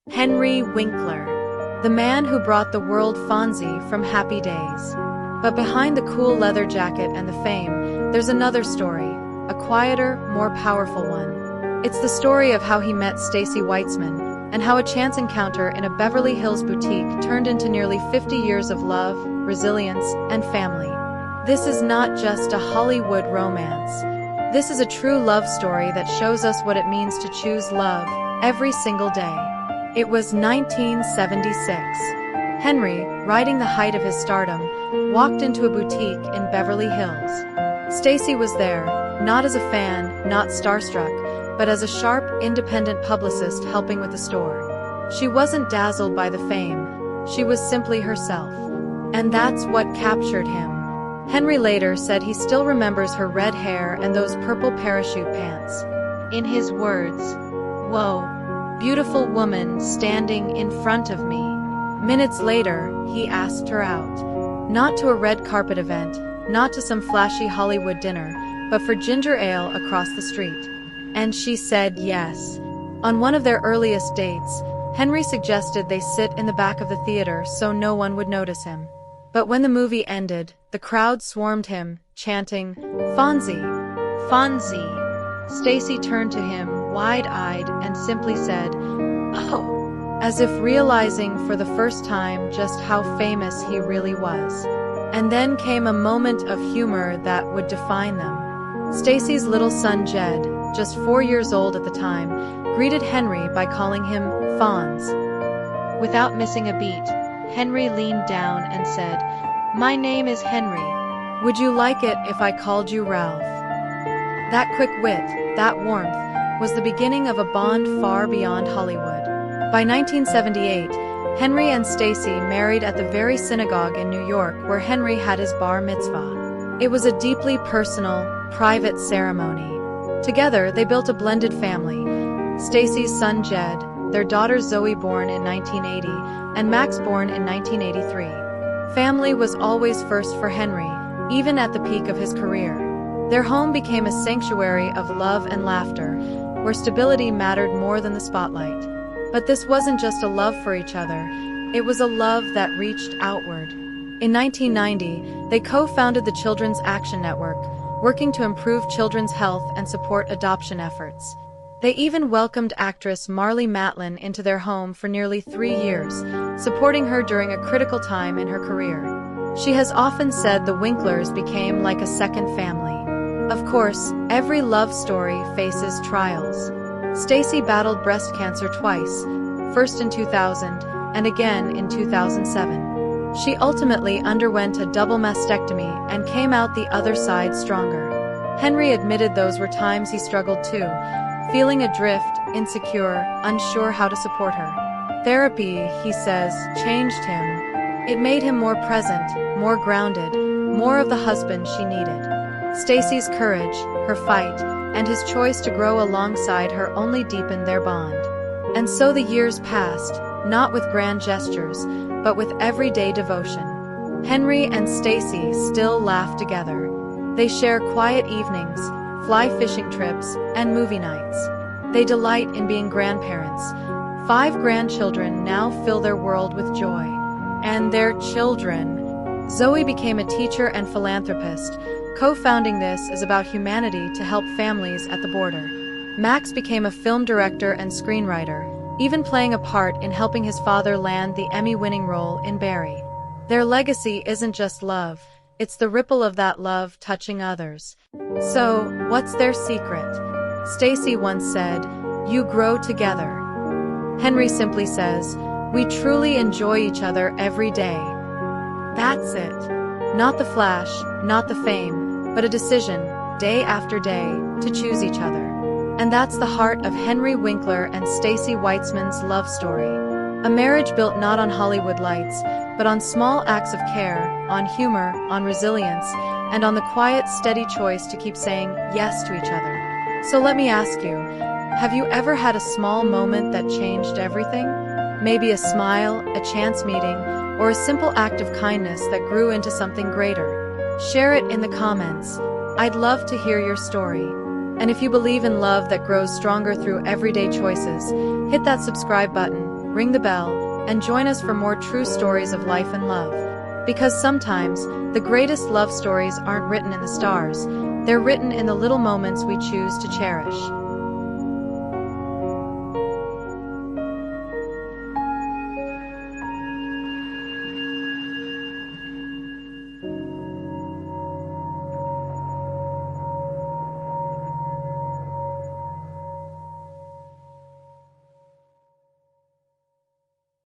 Henry Winkler, the man who brought the world Fonzie from Happy Days. But behind the cool leather jacket and the fame, there's another story, a quieter, more powerful one. It's the story of how he met Stacey Weitzman, and how a chance encounter in a Beverly Hills boutique turned into nearly 50 years of love, resilience, and family. This is not just a Hollywood romance. This is a true love story that shows us what it means to choose love every single day. It was 1976. Henry, riding the height of his stardom, walked into a boutique in Beverly Hills. Stacey was there, not as a fan, not starstruck, but as a sharp, independent publicist helping with the store. She wasn't dazzled by the fame. She was simply herself. And that's what captured him. Henry later said he still remembers her red hair and those purple parachute pants. In his words, "Whoa, beautiful woman standing in front of me." Minutes later, he asked her out. Not to a red carpet event, not to some flashy Hollywood dinner, but for ginger ale across the street. And she said yes. On one of their earliest dates, Henry suggested they sit in the back of the theater so no one would notice him. But when the movie ended, the crowd swarmed him, chanting, "Fonzie! Fonzie!" Stacey turned to him, wide-eyed, and simply said, "Oh," as if realizing for the first time just how famous he really was. And then came a moment of humor that would define them. Stacey's little son Jed, just 4 years old at the time, greeted Henry by calling him Fonz. Without missing a beat, Henry leaned down and said, "My name is Henry. Would you like it if I called you Ralph?" That quick wit, that warmth, was the beginning of a bond far beyond Hollywood. By 1978, Henry and Stacey married at the very synagogue in New York where Henry had his bar mitzvah. It was a deeply personal, private ceremony. Together, they built a blended family. Stacey's son Jed, their daughter Zoe born in 1980, and Max born in 1983. Family was always first for Henry, even at the peak of his career. Their home became a sanctuary of love and laughter, where stability mattered more than the spotlight. But this wasn't just a love for each other, it was a love that reached outward. In 1990, they co-founded the Children's Action Network, working to improve children's health and support adoption efforts. They even welcomed actress Marlee Matlin into their home for nearly 3 years, supporting her during a critical time in her career. She has often said the Winklers became like a second family. Of course, every love story faces trials. Stacey battled breast cancer twice, first in 2000 and again in 2007. She ultimately underwent a double mastectomy and came out the other side stronger. Henry admitted those were times he struggled too, feeling adrift, insecure, unsure how to support her. Therapy, he says, changed him. It made him more present, more grounded, more of the husband she needed. Stacey's courage, her fight, and his choice to grow alongside her only deepened their bond. And so the years passed, not with grand gestures, but with everyday devotion. Henry and Stacey still laugh together. They share quiet evenings, fly fishing trips, and movie nights. They delight in being grandparents. 5 grandchildren now fill their world with joy. And their children. Zoe became a teacher and philanthropist. Co-founding this is about humanity to help families at the border. Max became a film director and screenwriter, even playing a part in helping his father land the Emmy-winning role in Barry. Their legacy isn't just love, it's the ripple of that love touching others. So, what's their secret? Stacey once said, "You grow together." Henry simply says, "We truly enjoy each other every day." That's it. Not the flash, not the fame, but a decision, day after day, to choose each other. And that's the heart of Henry Winkler and Stacey Weitzman's love story. A marriage built not on Hollywood lights, but on small acts of care, on humor, on resilience, and on the quiet, steady choice to keep saying yes to each other. So let me ask you, have you ever had a small moment that changed everything? Maybe a smile, a chance meeting, or a simple act of kindness that grew into something greater? Share it in the comments. I'd love to hear your story. And if you believe in love that grows stronger through everyday choices, hit that subscribe button, ring the bell, and join us for more true stories of life and love. Because sometimes, the greatest love stories aren't written in the stars, they're written in the little moments we choose to cherish.